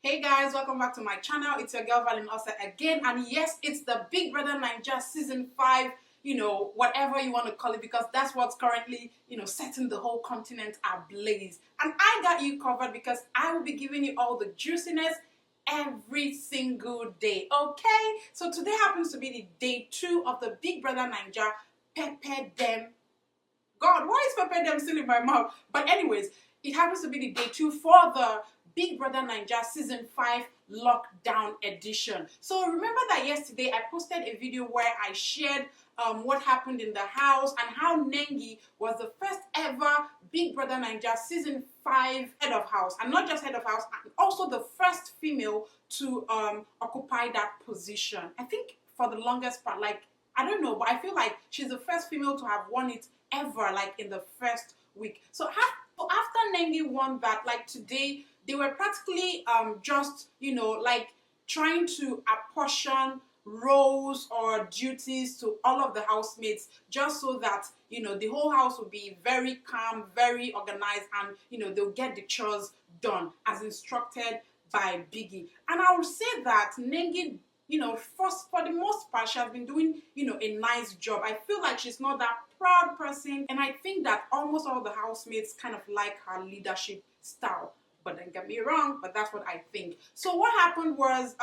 Hey guys, welcome back to my channel. It's your girl Valinosa again, and yes, it's the Big Brother Naija season 5, whatever you want to call it, because that's what's currently, setting the whole continent ablaze. And I got you covered because I will be giving you all the juiciness every single day. Okay? So today happens to be the day 2 of the Big Brother Naija Pepper Dem. God, why is Pepper Dem still in my mouth? But anyways, it happens to be the day 2 for the Big Brother Naija Season 5 Lockdown Edition. So remember that yesterday I posted a video where I shared what happened in the house and how Nengi was the first ever Big Brother Naija Season 5 head of house. And not just head of house, and also the first female to occupy that position. I think for the longest part, like, I don't know, but I feel like she's the first female to have won it ever, like in the first week. So after Nengi won that, like today, they were practically just, like trying to apportion roles or duties to all of the housemates just so that, the whole house will be very calm, very organized, and, they'll get the chores done as instructed by Biggie. And I would say that Nengi, for the most part, she has been doing, a nice job. I feel like she's not that proud person, and I think that almost all the housemates kind of like her leadership style. But don't get me wrong, but that's what I think. So what happened was,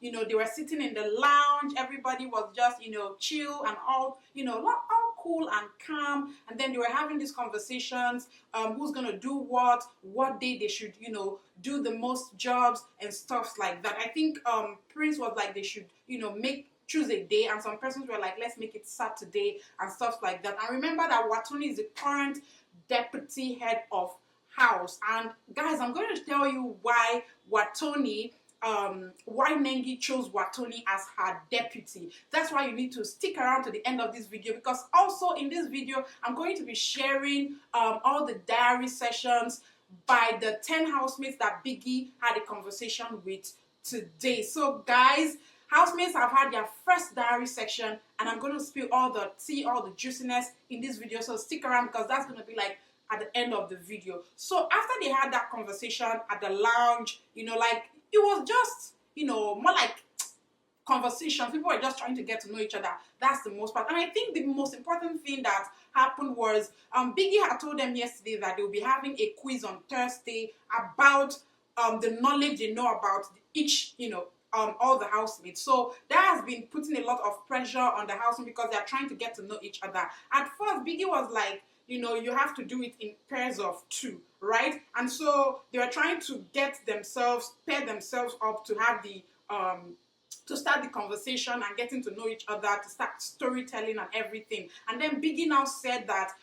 they were sitting in the lounge. Everybody was just, chill and all, all cool and calm. And then they were having these conversations, who's going to do what day they should, do the most jobs and stuff like that. I think Prince was like they should, choose a day, and some persons were like, let's make it Saturday and stuff like that. I remember that Watoni is the current deputy head of house, and guys, I'm going to tell you why Watoni, why Nengi chose Watoni as her deputy. That's why you need to stick around to the end of this video, because also in this video I'm going to be sharing all the diary sessions by the 10 housemates that Biggie had a conversation with today. So guys, housemates have had their first diary section, and I'm going to spill all the tea, all the juiciness in this video, so stick around because that's going to be like at the end of the video. So after they had that conversation at the lounge, like it was just, more like conversation. People were just trying to get to know each other. That's the most part. And I think the most important thing that happened was Biggie had told them yesterday that they will be having a quiz on Thursday about the knowledge they know about each, all the housemates. So that has been putting a lot of pressure on the housemates because they're trying to get to know each other. At first, Biggie was like, you have to do it in pairs of 2, right? And so they were trying to pair themselves up to have the, to start the conversation and getting to know each other, to start storytelling and everything. And then Biggie now said that,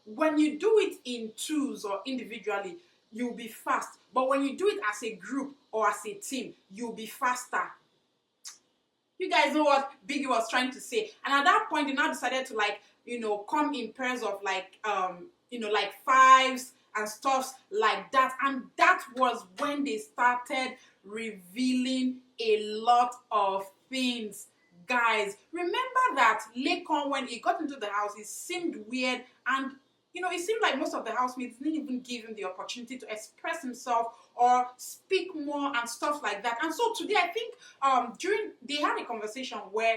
when you do it in 2s or individually, you'll be fast. But when you do it as a group or as a team, you'll be faster. You guys know what Biggie was trying to say. And at that point, they now decided to come in pairs of like 5s and stuff like that. And that was when they started revealing a lot of things. Guys, remember that Lekon, when he got into the house, it seemed weird, and it seemed like most of the housemates didn't even give him the opportunity to express himself or speak more and stuff like that. And so today, I think they had a conversation where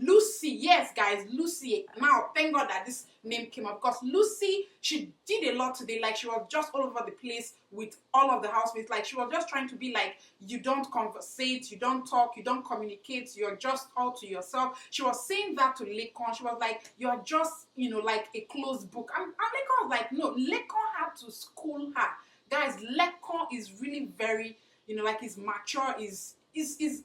Lucy, yes guys, Lucy, now thank God that this name came up, because Lucy, she did a lot today. Like, she was just all over the place with all of the housemates. Like, she was just trying to be like, you don't conversate, you don't talk, you don't communicate, you're just all to yourself. She was saying that to Lekon. She was like, you're just, like a closed book. And Lekon was like, no, Lekon had to school her. Guys, Lekon is really very, like, he's mature, is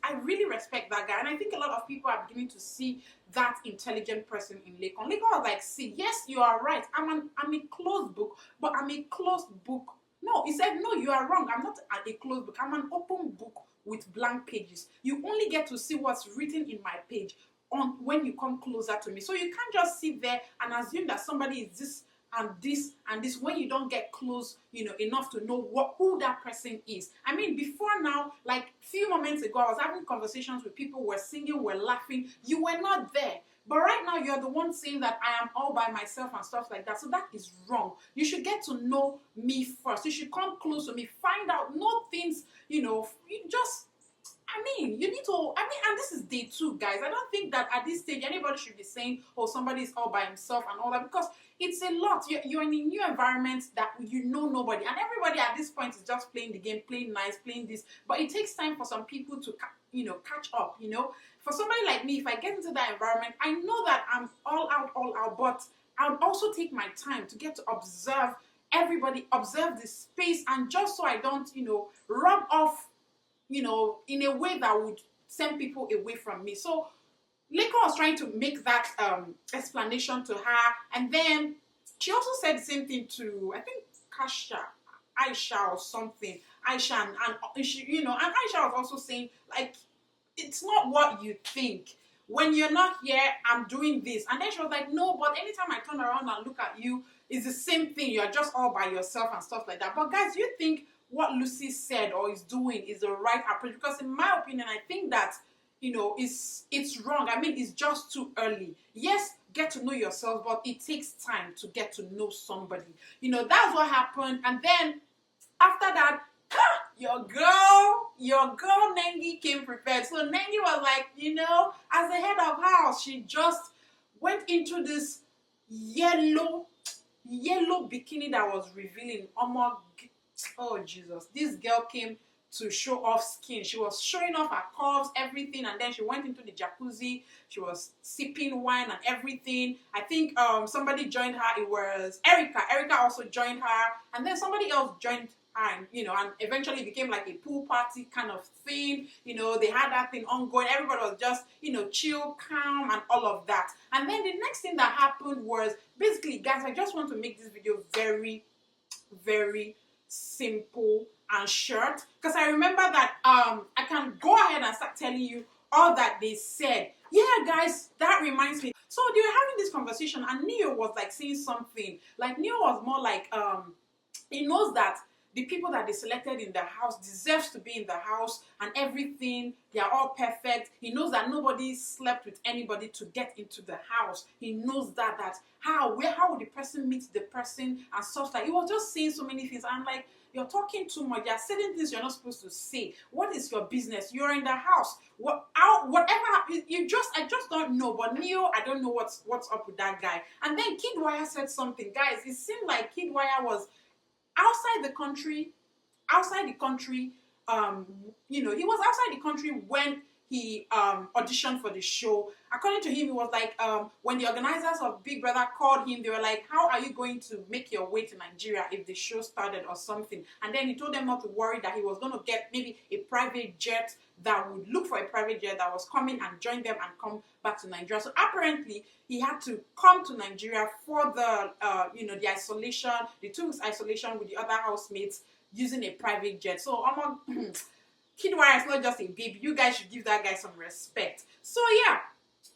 I really respect that guy, and I think a lot of people are beginning to see that intelligent person in Lekon. Lekon was like, see, yes, you are right. I'm a closed book, but I'm a closed book. No, he said, no, you are wrong. I'm not a closed book. I'm an open book with blank pages. You only get to see what's written in my page when you come closer to me. So you can't just sit there and assume that somebody is this and this and this when you don't get close, enough to know who that person is. I mean, before now, like few moments ago, I was having conversations with people, we're singing, we're laughing. You were not there. But right now, you're the one saying that I am all by myself and stuff like that. So that is wrong. You should get to know me first. You should come close to me, find out, know things, you just, you need to, and this is day 2, guys. I don't think that at this stage anybody should be saying, oh, somebody is all by himself and all that, because it's a lot. You're in a new environment that you know nobody, and everybody at this point is just playing the game, playing nice, playing this. But it takes time for some people to, catch up. For somebody like me, if I get into that environment, I know that I'm all out, but I'll also take my time to get to observe everybody, observe the space, and just so I don't, rub off, in a way that would send people away from me. So Leko was trying to make that explanation to her, and then she also said the same thing to, I think, Aisha or something. Aisha and she, and Aisha was also saying, like, it's not what you think. When you're not here, I'm doing this. And then she was like, no, but anytime I turn around and look at you, it's the same thing. You're just all by yourself and stuff like that. But guys, you think what Lucy said or is doing is the right approach? Because in my opinion, I think that, it's wrong. It's just too early. Yes, get to know yourself, but it takes time to get to know somebody. That's what happened. And then after that, your girl Nengi came prepared. So Nengi was like, as the head of house, she just went into this yellow bikini that was revealing. Oh Jesus, this girl came to show off skin. She was showing off her curves, everything, and then she went into the jacuzzi. She was sipping wine and everything. I think somebody joined her. It was Erica. Erica also joined her, and then somebody else joined her, and eventually it became like a pool party kind of thing. They had that thing ongoing. Everybody was just, chill, calm, and all of that. And then the next thing that happened was, basically, guys, I just want to make this video very, very simple and short, because I remember that I can go ahead and start telling you all that they said. Yeah, guys, that reminds me. So they were having this conversation, and Neo was like saying something. Like, Neo was more like, he knows that the people that they selected in the house deserves to be in the house and everything. They are all perfect. He knows that nobody slept with anybody to get into the house. He knows that how would the person meet the person and stuff like. He was just saying so many things. I'm like, you're talking too much. There are certain things you're not supposed to say. What is your business? You're in the house. Whatever I just don't know. But Neo, I don't know what's up with that guy. And then Kidwire said something. Guys, it seemed like Kidwire was outside the country. He was outside the country when he auditioned for the show. According to him, it was like when the organizers of Big Brother called him, they were like, how are you going to make your way to Nigeria if the show started or something? And then he told them not to worry, that he was going to get maybe a private jet, that would look for a private jet that was coming and join them and come back to Nigeria. So apparently he had to come to Nigeria for the the isolation, the 2 weeks isolation with the other housemates, using a private jet. So Kidwire is not just a baby. You guys should give that guy some respect. So yeah,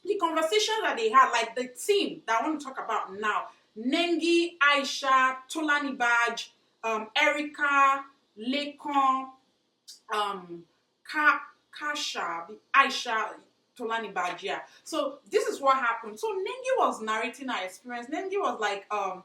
the conversation that they had, like the team that I want to talk about now: Nengi, Aisha, Tolani Badge, Erica, Lekon, Kasha, Aisha, Tolani Badge. Yeah. So this is what happened. So Nengi was narrating her experience. Nengi was like, her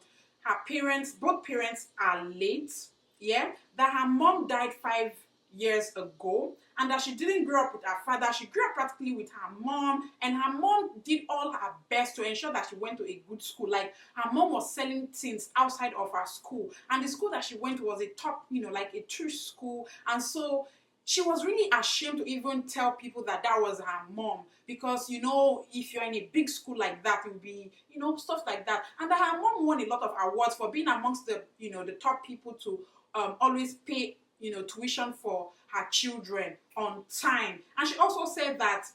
parents, both parents are late. Yeah, that her mom died 5 years ago, and that she didn't grow up with her father. She grew up practically with her mom, and her mom did all her best to ensure that she went to a good school. Like, her mom was selling things outside of her school, and the school that she went to was a top, like a church school. And so she was really ashamed to even tell people that was her mom, because if you're in a big school like that, it would be stuff like that. And that her mom won a lot of awards for being amongst the the top people to always pay tuition for her children on time. And she also said that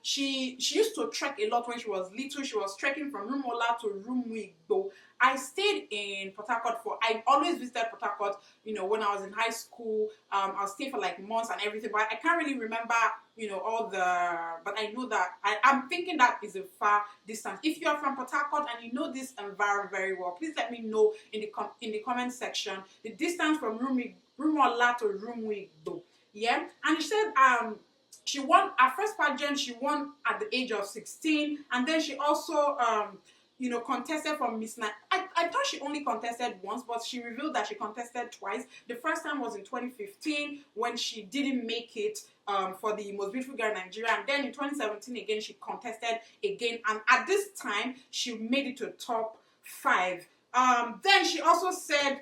she used to trek a lot when she was little. She was trekking from Rumola to Rumwigbo. I stayed in Port Harcourt I always visited Port Harcourt, when I was in high school. I'll stay for like months and everything, but I can't really remember, but I know that, I'm thinking that is a far distance. If you are from Port Harcourt and you know this environment very well, please let me know in the comment section the distance from Rumola to Rumwigbo. Yeah, and she said, she won her first pageant. She won at the age of 16, and then she also contested for Miss Nigeria. I thought she only contested once, but she revealed that she contested twice. The first time was in 2015 when she didn't make it for the Most Beautiful Girl in Nigeria, and then in 2017 again she contested again, and at this time she made it to top 5. Then she also said,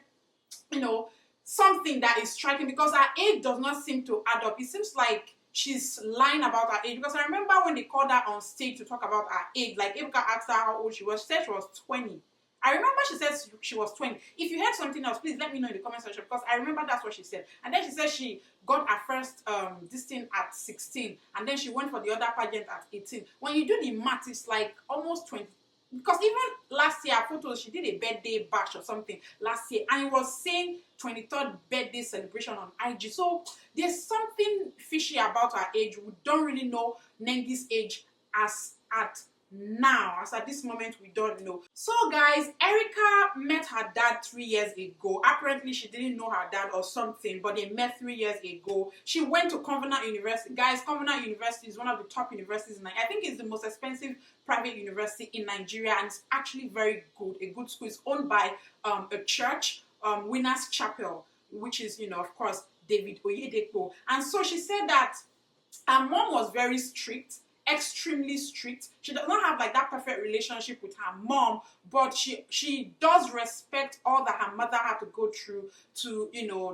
something that is striking, because her age does not seem to add up. It seems like she's lying about her age, because I remember when they called her on stage to talk about her age, like Ebuka asked her how old she was. She said she was 20. I remember she said she was 20. If you heard something else, please let me know in the comment section, because I remember that's what she said. And then she said she got her first this thing at 16, and then she went for the other pageant at 18. When you do the math, it's like almost 20. Because even last year, photos, she did a birthday bash or something last year, and it was saying 23rd birthday celebration on IG. So there's something fishy about her age. We don't really know Nengi's age as at now. As at this moment, we don't know. So guys, Erica met her dad 3 years ago. Apparently she didn't know her dad or something, but they met 3 years ago. She went to Covenant University. Guys, Covenant University is one of the top universities in Nigeria. I think it's the most expensive private university in Nigeria, and it's actually very good. A good school. Is owned by a church, Winners Chapel, which is, of course, David Oyedepo. And so she said that her mom was very strict, extremely strict. She does not have like that perfect relationship with her mom, but she does respect all that her mother had to go through to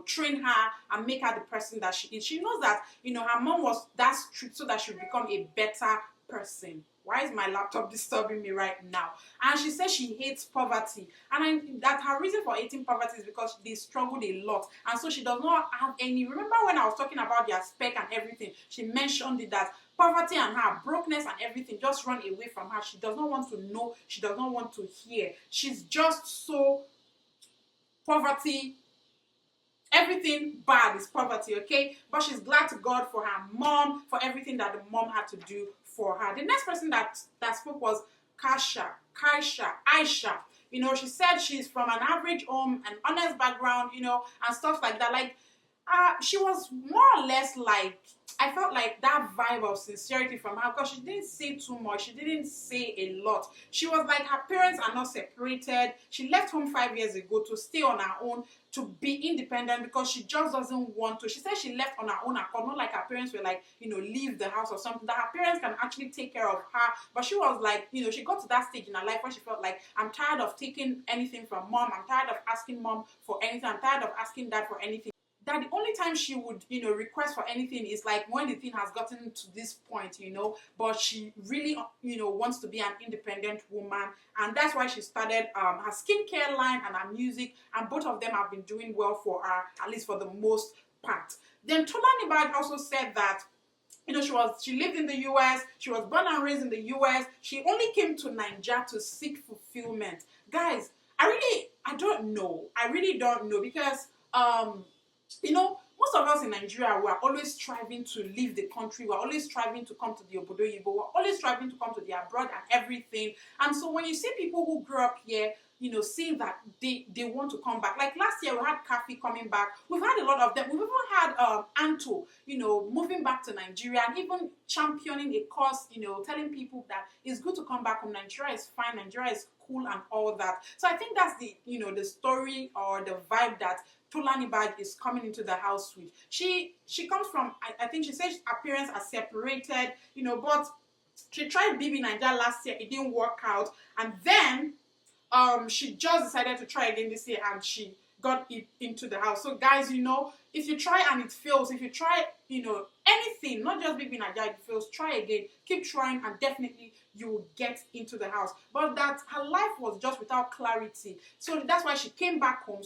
train her and make her the person that she is. She knows that her mom was that strict so that she would become a better person. Why is my laptop disturbing me right now? And she says she hates poverty. And that her reason for hating poverty is because they struggled a lot. And so she does not have any. Remember when I was talking about their spec and everything, she mentioned it, that poverty and her brokenness and everything just run away from her. She does not want to know. She does not want to hear. She's just so poverty. Everything bad is poverty, okay? But she's glad to God for her mom, for everything that the mom had to do for her. The next person that spoke was Aisha. She said she's from an average home, an honest background, and stuff like that. Like, she was more or less like, I felt like that vibe of sincerity from her, because she didn't say too much. She didn't say a lot. She was like, her parents are not separated. She left home 5 years ago to stay on her own, to be independent, because she just doesn't want to. She said she left on her own accord, not like her parents were like, leave the house or something, that her parents can actually take care of her. But she was like, she got to that stage in her life where she felt like, I'm tired of taking anything from mom. I'm tired of asking mom for anything. I'm tired of asking dad for anything. That the only time she would, request for anything is like when the thing has gotten to this point, but she really, wants to be an independent woman. And that's why she started her skincare line and her music, and both of them have been doing well for her, at least for the most part. Then Bbnaija also said that, she lived in the US, she was born and raised in the US, she only came to Nigeria to seek fulfillment. Guys, I really don't know, because, most of us in Nigeria, we are always striving to leave the country. We're always striving to come to the Obodo Yibo. We're always striving to come to the abroad and everything. And so when you see people who grew up here, saying that they want to come back. Like last year, we had Kafi coming back. We've had a lot of them. We've even had Anto, moving back to Nigeria, and even championing a cause, telling people that it's good to come back home. Nigeria is fine. Nigeria is cool and all that. So I think that's the, the story or the vibe that Bbnaija is coming into the house with. She comes from, I think she says her parents are separated, but she tried BBNaija last year. It didn't work out. And then she just decided to try again this year, and she got it into the house. So guys, if you try and it fails, if you try, anything, not just BBNaija, it fails, try again, keep trying, and definitely you will get into the house. But that her life was just without clarity. So that's why she came back home,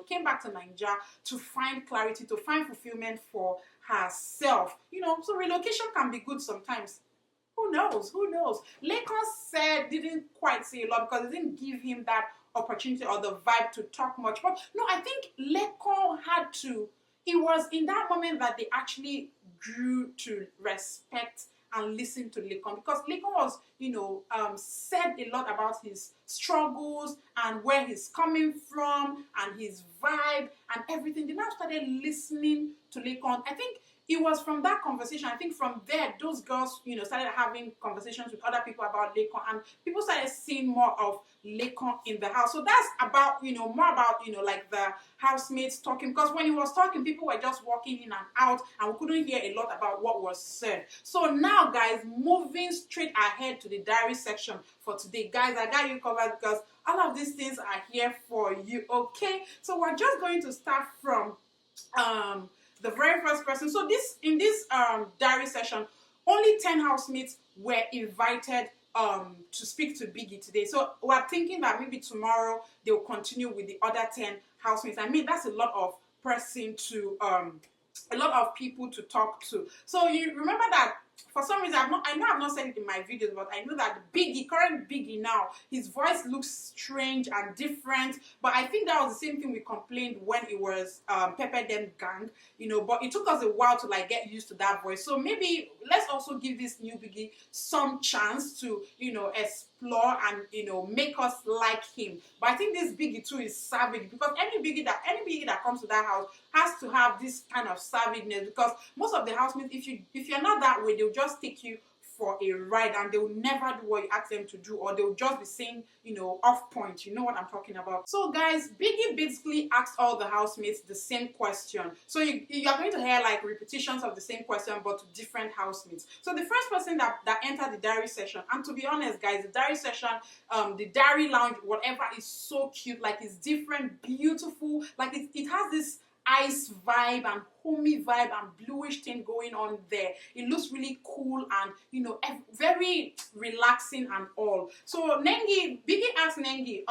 came back to Nigeria to find clarity, to find fulfillment for herself. So relocation can be good sometimes. Who knows? Who knows? Lekon didn't quite say a lot because it didn't give him that opportunity or the vibe to talk much. But no, I think Lekon had to. It was in that moment that they actually grew to respect and listen to Lekon, because Lekon was, said a lot about his struggles and where he's coming from and his vibe and everything. They now started listening to Lekon. I think it was from that conversation, I think from there, those girls, started having conversations with other people about Lekon, and people started seeing more of Lekon in the house. So that's about, more about, like the housemates talking, because when he was talking, people were just walking in and out, and we couldn't hear a lot about what was said. So now, guys, moving straight ahead to the diary section for today, guys, I got you covered because all of these things are here for you, okay? So we're just going to start from the very first person. So in this diary session, only 10 housemates were invited to speak to Biggie today. So we're thinking that maybe tomorrow they'll continue with the other 10 housemates. I mean, that's a lot of person to a lot of people to talk to. So you remember that for some reason, I know I've not said it in my videos, but I know that current Biggie now, his voice looks strange and different. But I think that was the same thing we complained when it was Pepper Dem Gang, but it took us a while to like get used to that voice. So maybe let's also give this new Biggie some chance to, explore and, make us like him. But I think this Biggie too is savage, because any Biggie that comes to that house has to have this kind of savageness, because most of the housemates, if you're not that way, they'll just take you for a ride and they'll never do what you ask them to do, or they'll just be saying, off point. You know what I'm talking about. So guys, Biggie basically asked all the housemates the same question. So you're going to hear like repetitions of the same question, but to different housemates. So the first person that entered the diary session, and to be honest, guys, the diary session, the diary lounge, whatever, is so cute. Like, it's different, beautiful. Like, it has this ice vibe and homey vibe and bluish thing going on there. It looks really cool and very relaxing and all. So Biggie asked Nengi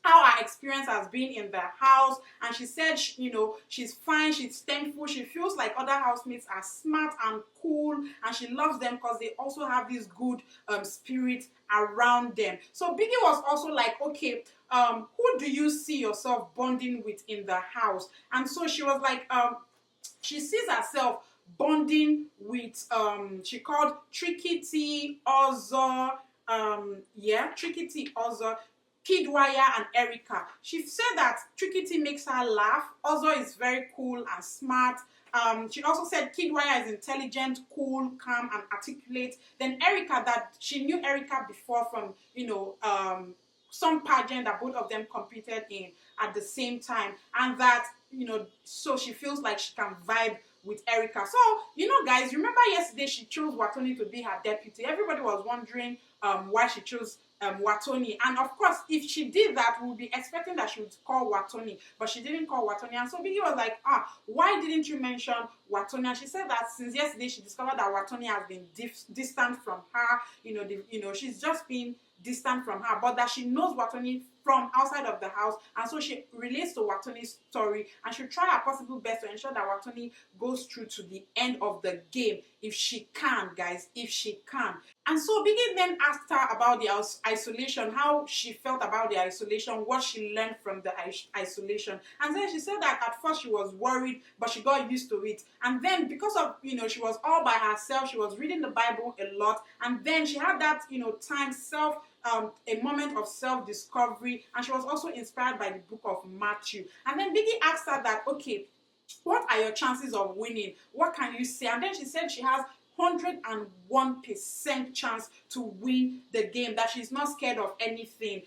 how our experience has been in the house, and she said she's fine, she's thankful, she feels like other housemates are smart and cool, and she loves them because they also have this good spirit around them. So Biggie was also like, okay, who do you see yourself bonding with in the house? And so she was like, she sees herself bonding with she called Tricky T, Ozo, Tricky T, Ozo, Kidwaya, and Erica. She said that Tricky T makes her laugh, Ozo is very cool and smart. She also said Kidwaya is intelligent, cool, calm, and articulate. Then Erica, that she knew Erica before from some pageant that both of them competed in at the same time, and that so she feels like she can vibe with Erica. So guys, remember yesterday she chose Watoni to be her deputy. Everybody was wondering why she chose Watoni, and of course, if she did that, we would be expecting that she would call Watoni, but she didn't call Watoni. And so Biggie was like, why didn't you mention Watoni? And she said that since yesterday she discovered that Watoni has been distant from her. She's just been distant from her, but that she knows Watoni from outside of the house, and so she relates to Watoni's story, and she'll try her possible best to ensure that Watoni goes through to the end of the game, if she can, guys, if she can. And so Biggie then asked her about the isolation, how she felt about the isolation, what she learned from the isolation. And then she said that at first she was worried, but she got used to it. And then because of, she was all by herself, she was reading the Bible a lot, and then she had that, time, a moment of self-discovery, and she was also inspired by the book of Matthew. And then Biggie asked her that, okay, what are your chances of winning? What can you say? And then she said she has 101% chance to win the game, that she's not scared of anything.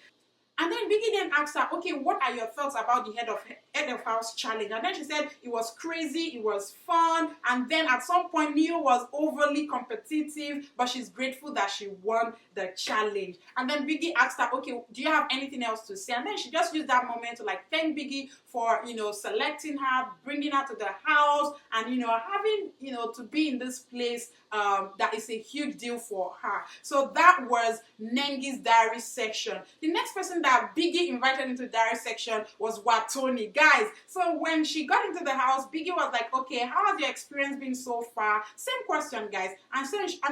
And then Biggie then asked her, okay, what are your thoughts about the head of house challenge? And then she said it was crazy, it was fun, and then at some point Neo was overly competitive, but she's grateful that she won the challenge. And then Biggie asked her, okay, do you have anything else to say? And then she just used that moment to like thank Biggie for selecting her, bringing her to the house, and having to be in this place that is a huge deal for her. So that was Nengi's diary section. The next person that Biggie invited into the diary section was Watoni. Guys, so when she got into the house, Biggie was like, okay, how has your experience been so far? Same question, guys. And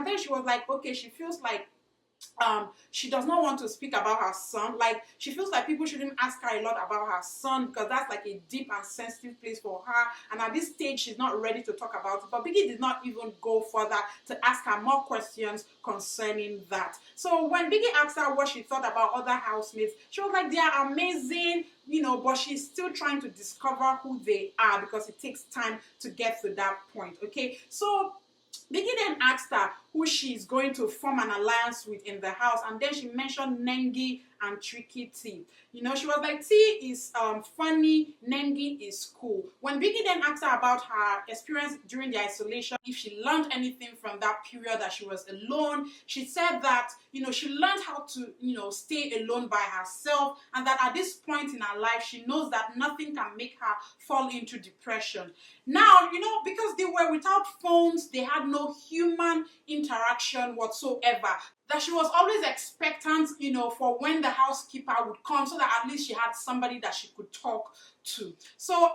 then she was like, okay, she feels like she does not want to speak about her son. Like, she feels like people shouldn't ask her a lot about her son, because that's like a deep and sensitive place for her, and at this stage she's not ready to talk about it. But Biggie did not even go further to ask her more questions concerning that. So when Biggie asked her what she thought about other housemates, she was like, they are amazing, you know, but she's still trying to discover who they are because it takes time to get to that point, okay? So Biggie then asked her who she's going to form an alliance with in the house, and then she mentioned Nengi and Tricky T. You know, she was like, T is funny, Nengi is cool. When Biggie then asked her about her experience during the isolation, if she learned anything from that period that she was alone, she said that, you know, she learned how to, you know, stay alone by herself, and that at this point in her life, she knows that nothing can make her fall into depression. Now, you know, because they were without phones, they had no human interaction whatsoever, that she was always expectant, you know, for when the housekeeper would come, so that at least she had somebody that she could talk to. So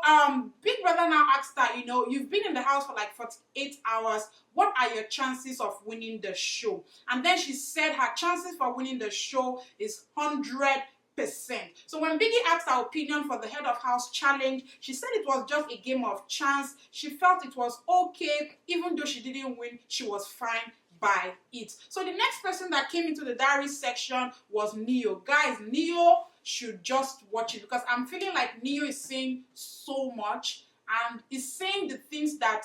Big Brother now asked her, you know, you've been in the house for like 48 hours. What are your chances of winning the show? And then she said her chances for winning the show is 100%. So when Biggie asked her opinion for the head of house challenge, she said it was just a game of chance. She felt it was okay. Even though she didn't win, she was fine by it. So the next person that came into the diary section was Neo. Guys, Neo should just watch it, because I'm feeling like Neo is saying so much and is saying the things that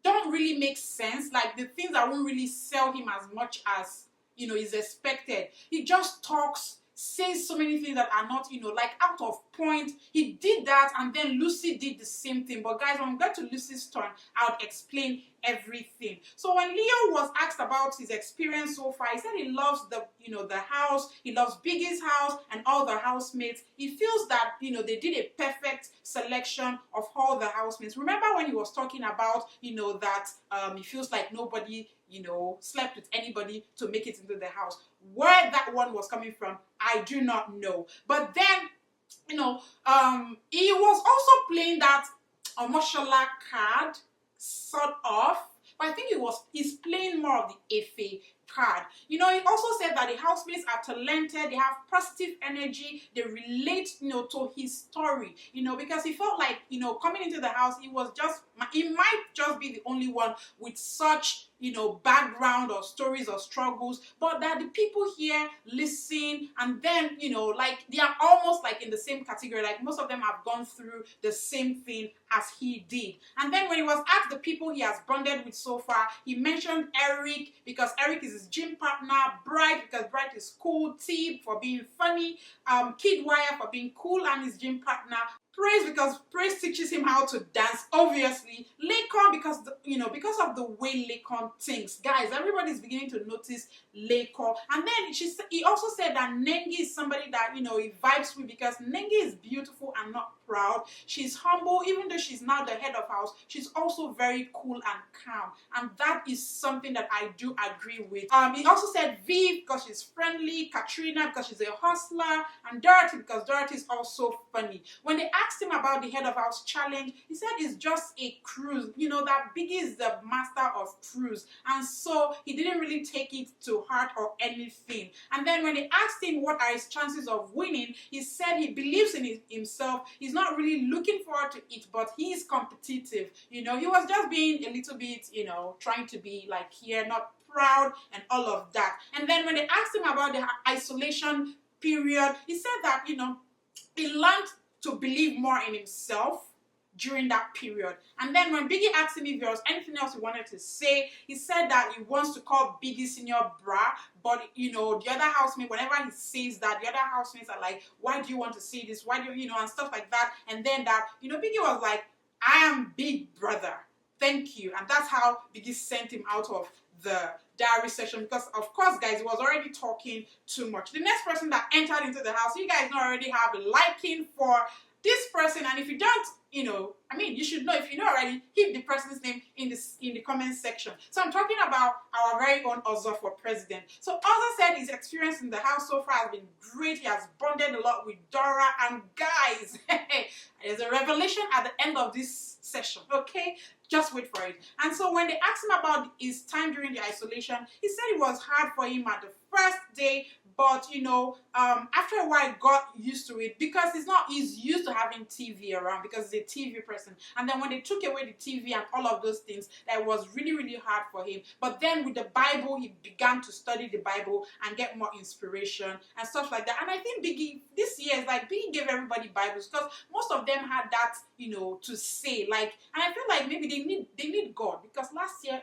don't really make sense, like the things that won't really sell him as much as, you know, is expected. He just talks, says so many things that are not, you know, like out of point. He did that, and then Lucy did the same thing. But guys, when we get to Lucy's turn, I'll explain everything. So when Leo was asked about his experience so far, he said he loves the, you know, the house, he loves Biggie's house and all the housemates. He feels that, you know, they did a perfect selection of all the housemates. Remember when he was talking about, you know, that he feels like nobody, you know, slept with anybody to make it into the house. Where that one was coming from, I do not know. But then, you know, he was also playing that Omoshola card, sort of, but I think he's playing more of the Efe card. You know, he also said that the housemates are talented, they have positive energy, they relate, you know, to his story, you know, because he felt like, you know, coming into the house, he might just be the only one with such, you know, background or stories or struggles, but that the people here listen, and then, you know, like they are almost like in the same category, like most of them have gone through the same thing as he did. And then when he was asked the people he has bonded with so far, he mentioned Eric, because Eric is his gym partner, Bright because Bright is cool, T for being funny, Kid Wire for being cool and his gym partner, Praise because Praise teaches him how to dance, obviously, Lakon because, you know, because of the way Lakon thinks. Guys, everybody's beginning to notice Lakon. And then he also said that Nengi is somebody that, you know, he vibes with, because Nengi is beautiful and not proud. She's humble, even though she's now the head of house, she's also very cool and calm. And that is something that I do agree with. He also said Viv because she's friendly, Katrina because she's a hustler, and Dorothy because Dorothy is also funny. When they asked him about the head of house challenge, he said it's just a cruise. You know, that Biggie is the master of cruise, and so he didn't really take it to heart or anything. And then when they asked him what are his chances of winning, he said he believes in himself. He's not really looking forward to it, but he is competitive. You know, he was just being a little bit, you know, trying to be like here, not proud and all of that. And then when they asked him about the isolation period, he said that, you know, he learned to believe more in himself during that period. And then when Biggie asked him if there was anything else he wanted to say, he said that he wants to call Biggie Senior Bra, but, you know, the other housemate, whenever he says that, the other housemates are like, why do you want to say this? Why do you know, and stuff like that. And then that, you know, Biggie was like, I am Big Brother. Thank you. And that's how Biggie sent him out of the diary session, because of course, guys, he was already talking too much. The next person that entered into the house, you guys already have a liking for this person, and if you don't, you know, I mean, you should know. If you know already, hit the person's name in the comment section. So I'm talking about our very own Ozo for president. So Ozo said his experience in the house so far has been great. He has bonded a lot with Dora, and guys, there's a revelation at the end of this session, okay? Just wait for it. And so when they asked him about his time during the isolation, he said it was hard for him at the first day, but, you know, after a while, got used to it, because he's used to having TV around, because he's a TV person. And then when they took away the TV and all of those things, things that was really, really hard for him. But then with the Bible, he began to study the Bible and get more inspiration and stuff like that. And I think Biggie, this year, is like Biggie gave everybody Bibles because most of them had that, you know, to say. Like, and I feel like maybe they need God, because last year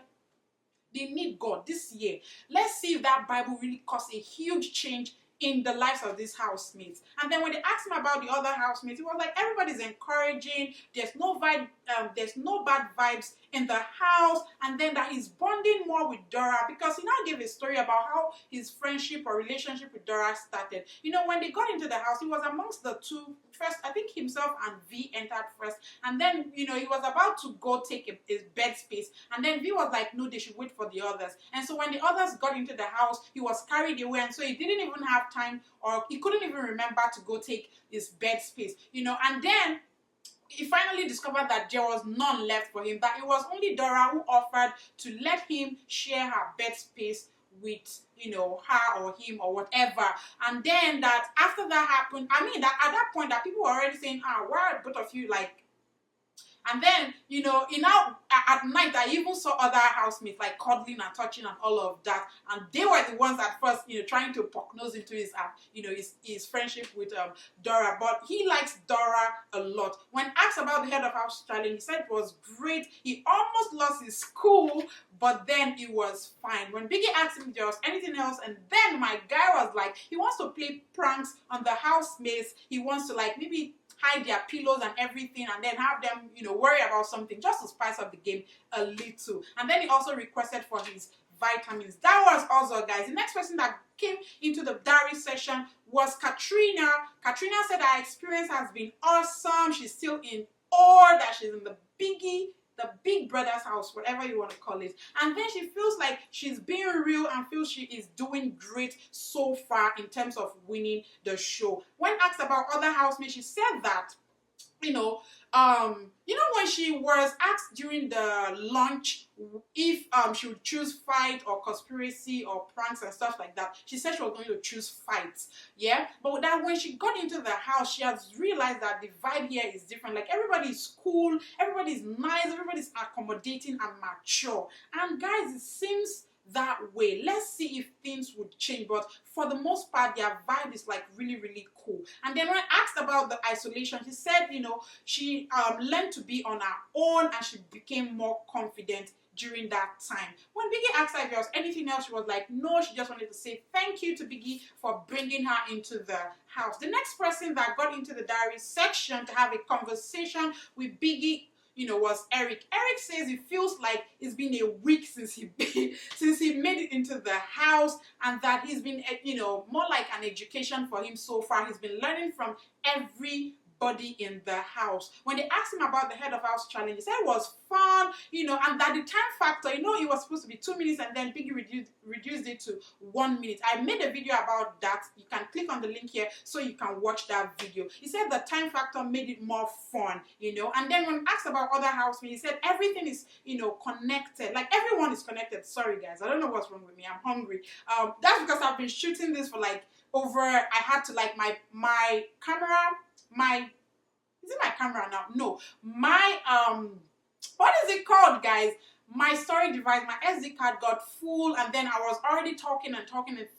they need God. This year, let's see if that Bible really caused a huge change in the lives of these housemates. And then when they asked him about the other housemates, he was like, everybody's encouraging, there's no bad vibes in the house, and then that he's bonding more with Dora, because he now gave a story about how his friendship or relationship with Dora started. You know, when they got into the house, he was amongst the two first. I think himself and V entered first, and then, you know, he was about to go take his bed space, and then V was like, no, they should wait for the others. And so when the others got into the house, he was carried away, and so he didn't even have time, or he couldn't even remember to go take his bed space, you know. And then he finally discovered that there was none left for him, that it was only Dora who offered to let him share her bed space with, you know, her or him or whatever. And then that after that happened, I mean, that at that point that people were already saying, why are both of you like. And then, you know, at night, I even saw other housemates like cuddling and touching and all of that. And they were the ones at first, you know, trying to poke nose into his, you know, his friendship with Dora. But he likes Dora a lot. When asked about the head of house challenge, he said it was great. He almost lost his school, but then it was fine. When Biggie asked him if there was anything else, and then my guy was like, he wants to play pranks on the housemates. He wants to like maybe hide their pillows and everything, and then have them, you know, worry about something just to spice up the game a little. And then he also requested for his vitamins. That was also, guys. The next person that came into the diary session was Katrina. Katrina said her experience has been awesome. She's still in awe that she's in the big brother's house, whatever you want to call it. And then she feels like she's being real and feels she is doing great so far in terms of winning the show. When asked about other housemates, she said that, you know, when she was asked during the lunch if she would choose fight or conspiracy or pranks and stuff like that, she said she was going to choose fights, yeah. But that when she got into the house, she has realized that the vibe here is different. Like, everybody's cool, everybody's nice, everybody's accommodating and mature. And guys, it seems that way. Let's see if things would change, but for the most part their vibe is like really, really cool. And then when asked about the isolation, she said, you know, she learned to be on her own and she became more confident during that time. When Biggie asked her if there was anything else, she was like, no, she just wanted to say thank you to Biggie for bringing her into the house. The next person that got into the diary section to have a conversation with Biggie, you know, was Eric. Eric says it feels like it's been a week since he made it into the house, and that he's been, you know, more like an education for him so far. He's been learning from everybody in the house. When they asked him about the head of house challenge, he said it was fun, you know, and that the time factor, you know, it was supposed to be 2 minutes, and then Biggie reduced it to 1 minute. I made a video about that. You can click on the link here so you can watch that video. He said the time factor made it more fun, you know. And then when asked about other housemates, he said everything is, you know, connected. Like, everyone is connected. Sorry guys, I don't know what's wrong with me. I'm hungry. That's because I've been shooting this for like I had to like my camera, is it my camera now? No, my what is it called, guys? My storage device, my SD card got full, and then I was already talking and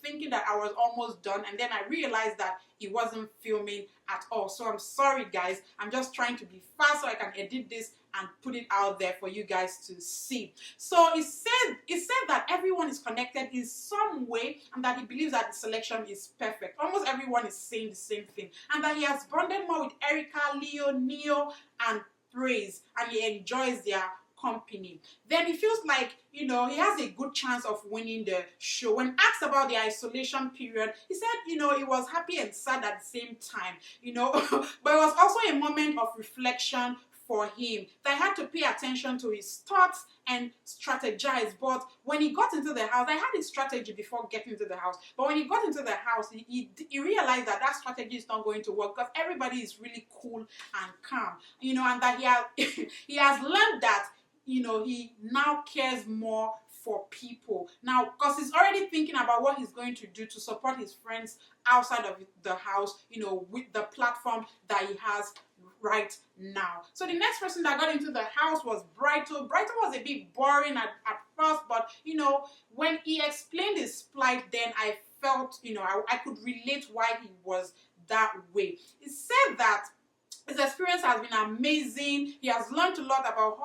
thinking that I was almost done, and then I realized that it wasn't filming at all. So I'm sorry guys, I'm just trying to be fast so I can edit this and put it out there for you guys to see. So it said that everyone is connected in some way, and that he believes that the selection is perfect. Almost everyone is saying the same thing, and that he has bonded more with Erica, Leo, Neo, and Praise, and he enjoys their company. Then he feels like, you know, he has a good chance of winning the show. When asked about the isolation period, he said, you know, he was happy and sad at the same time, you know, but it was also a moment of reflection for him, that he had to pay attention to his thoughts and strategize. But when he got into the house, I had his strategy before getting into the house, but when he got into the house, he realized that that strategy is not going to work, because everybody is really cool and calm, you know, and that he has learned that, you know, he now cares more for people now, because he's already thinking about what he's going to do to support his friends outside of the house, you know, with the platform that he has right now. So the next person that got into the house was Brighto. Brighto was a bit boring at first, but you know, when he explained his plight, then I felt, you know, I could relate why he was that way. He said that his experience has been amazing. He has learned a lot about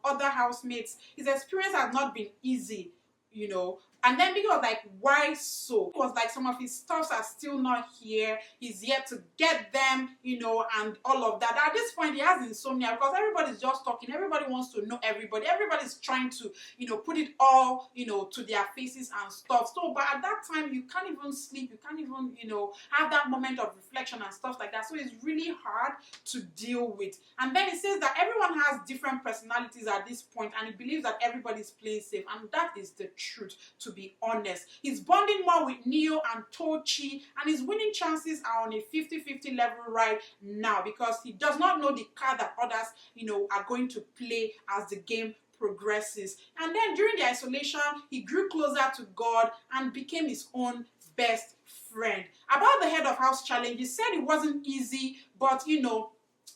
other housemates. His experience has not been easy, you know. And then Biggie was like, why so? It was like some of his stuffs are still not here. He's yet to get them, you know, and all of that. At this point, he has insomnia because everybody's just talking. Everybody wants to know everybody. Everybody's trying to, you know, put it all, you know, to their faces and stuff. So, but at that time, you can't even sleep. You can't even, you know, have that moment of reflection and stuff like that. So it's really hard to deal with. And then it says that everyone has different personalities at this point, and he believes that everybody's playing safe. And that is the truth, to be honest. He's bonding more with Neo and Tochi, and his winning chances are on a 50-50 level right now because he does not know the card that others, you know, are going to play as the game progresses. And then during the isolation, he grew closer to God and became his own best friend. About the head of house challenge, he said it wasn't easy, but you know,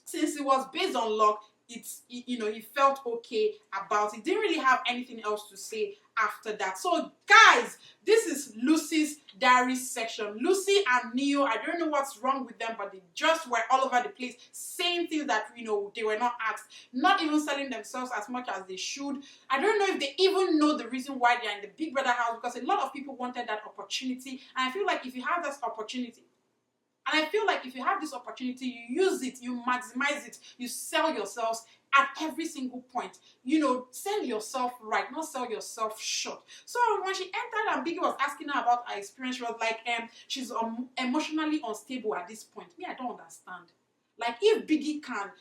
since it was based on luck, you know, he felt okay about it. Didn't really have anything else to say after that. So guys, this is Lucy's diary section. Lucy and Neo, I don't know what's wrong with them, but they just were all over the place saying things that, you know, they were not asked, not even selling themselves as much as they should. I don't know if they even know the reason why they're in the Big Brother house, because a lot of people wanted that opportunity, and I feel like if you have this opportunity, this opportunity, you use it, you maximize it, you sell yourselves at every single point. You know, sell yourself right, not sell yourself short. So when she entered and Biggie was asking her about her experience, she was like, she's emotionally unstable at this point. Me, I don't understand. Like, if Biggie can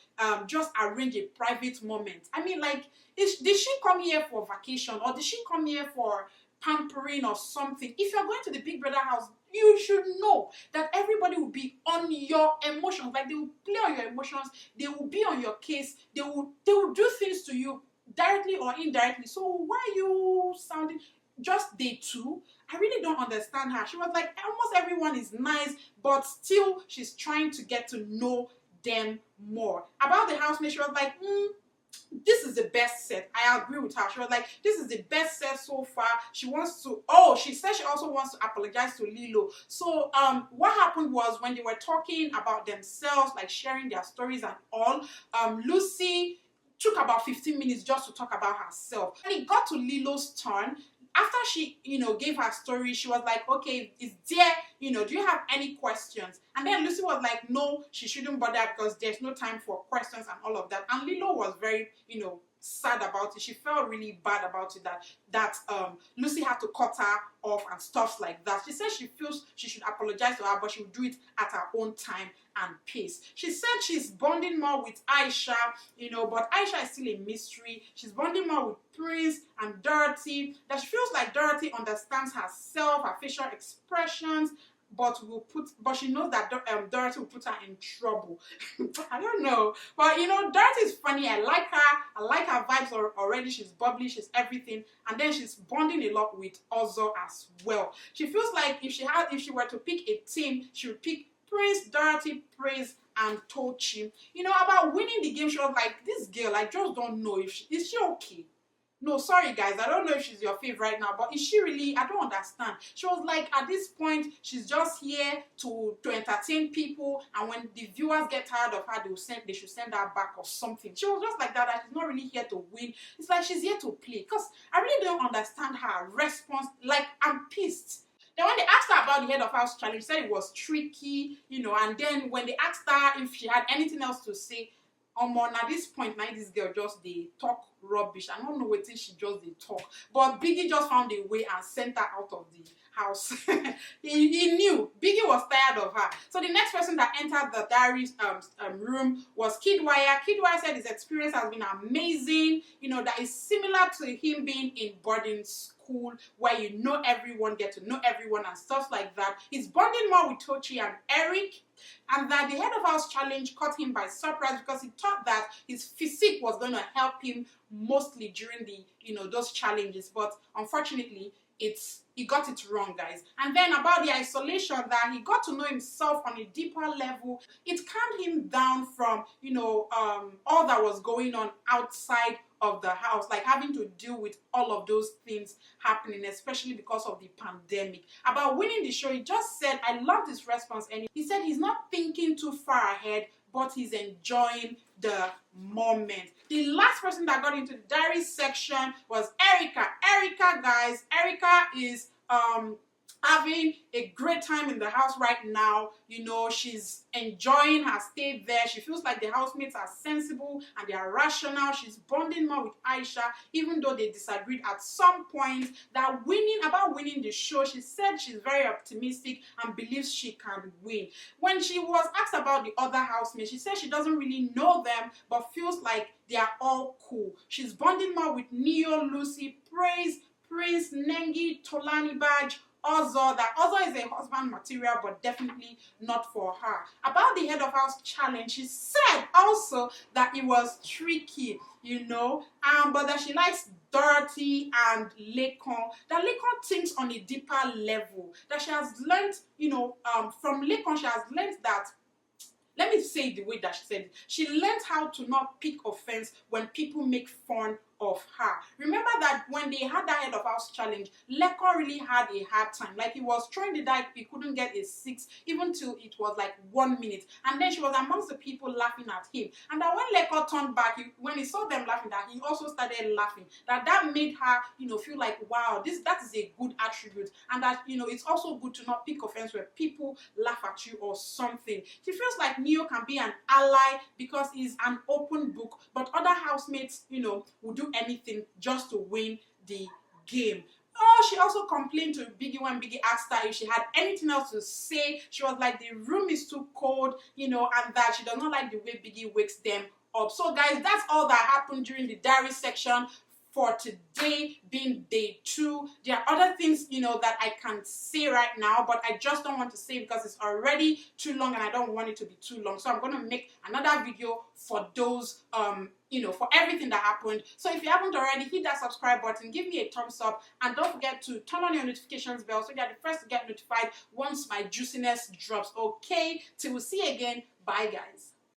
just arrange a private moment, I mean, like, did she come here for vacation, or did she come here for pampering or something? If you're going to the Big Brother house, you should know that everybody will be on your emotions. Like, they will play on your emotions, they will be on your case, they will do things to you directly or indirectly. So why are you sounding just day two? I really don't understand her. She was like, almost everyone is nice, but still she's trying to get to know them more. About the housemate, she was like, this is the best set. I agree with her. She was like, this is the best set so far. She wants to, she said she also wants to apologize to Lilo. So what happened was, when they were talking about themselves, like sharing their stories and all, Lucy took about 15 minutes just to talk about herself. When it got to Lilo's turn, after she, you know, gave her story, she was like, okay, is there, you know, do you have any questions? And then Lucy was like, no, she shouldn't bother because there's no time for questions and all of that. And Lilo was very, you know, sad about it. She felt really bad about it, that Lucy had to cut her off and stuff like that. She said she feels she should apologize to her, but she will do it at her own time and pace. She said she's bonding more with Aisha, you know, but Aisha is still a mystery. She's bonding more with Prince and Dorothy, that she feels like Dorothy understands herself, her facial expressions, but she knows that Dorothy will put her in trouble. I don't know, but you know, Dorothy is funny. I like her. I like her vibes already. She's bubbly. She's everything. And then she's bonding a lot with Ozo as well. She feels like if she were to pick a team, she would pick Prince, Dorothy, Praise, and Tochi. You know, about winning the game, she was like, this girl, I just don't know if is she okay? No, sorry guys, I don't know if she's your fave right now, but is she really? I don't understand. She was like, at this point, she's just here to entertain people, and when the viewers get tired of her, they should send her back or something. She was just like that she's not really here to win. It's like she's here to play, because I really don't understand her response. Like, I'm pissed. Then when they asked her about the head of house challenge, she said it was tricky, you know, and then when they asked her if she had anything else to say, at this point, now this girl just they talk rubbish. I don't know what she just they talk. But Biggie just found a way and sent her out of the house. he knew. Biggie was tired of her. So the next person that entered the diary room was Kidwire. Kidwire said his experience has been amazing. You know, that is similar to him being in boarding school, where you know everyone, get to know everyone and stuff like that. He's bonding more with Tochi and Eric, and that the head of house challenge caught him by surprise because he thought that his physique was going to help him mostly during the, you know, those challenges, but unfortunately he got it wrong, guys. And then about the isolation, that he got to know himself on a deeper level. It calmed him down from, you know, all that was going on outside of the house, like having to deal with all of those things happening, especially because of the pandemic. About winning the show, he just said, I loved his response, and he said he's not thinking too far ahead, but he's enjoying the moment. The last person that got into the diary section was Erica. Erica, guys, Erica is having a great time in the house right now. You know, she's enjoying her stay there. She feels like the housemates are sensible and they are rational. She's bonding more with Aisha, even though they disagreed at some point. About winning the show, she said she's very optimistic and believes she can win. When she was asked about the other housemates, she said she doesn't really know them, but feels like they are all cool. She's bonding more with Neo, Lucy, Praise, Prince, Nengi, Tolani Badge, Ozo. That Ozo is a husband material, but definitely not for her. About the head of house challenge, she said also that it was tricky, you know, but that she likes Dorothy and Lekon. That Lekon thinks on a deeper level. That she has learned, you know, from Lekon, she has learned that, let me say it the way that she said it. She learned how to not pick offense when people make fun of her. Remember that when they had that head of house challenge, Lekon really had a hard time. Like, he was throwing the die, he couldn't get a 6, even till it was like 1 minute. And then she was amongst the people laughing at him. And that when Lekon turned back, when he saw them laughing, that he also started laughing. That made her, you know, feel like, wow, that is a good attribute. And that, you know, it's also good to not pick offense when people laugh at you or something. She feels like Neo can be an ally because he's an open book, but other housemates, you know, will do anything just to win the game. Oh, she also complained to Biggie when Biggie asked her if she had anything else to say. She was like, the room is too cold, you know, and that she does not like the way Biggie wakes them up. So guys, that's all that happened during the diary section for today, being day 2. There are other things, you know, that I can say right now, but I just don't want to say because it's already too long and I don't want it to be too long. So I'm going to make another video for those, you know, for everything that happened. So if you haven't already, hit that subscribe button, give me a thumbs up, and don't forget to turn on your notifications bell so you're the first to get notified once my juiciness drops. Okay, till we see you again. Bye, guys.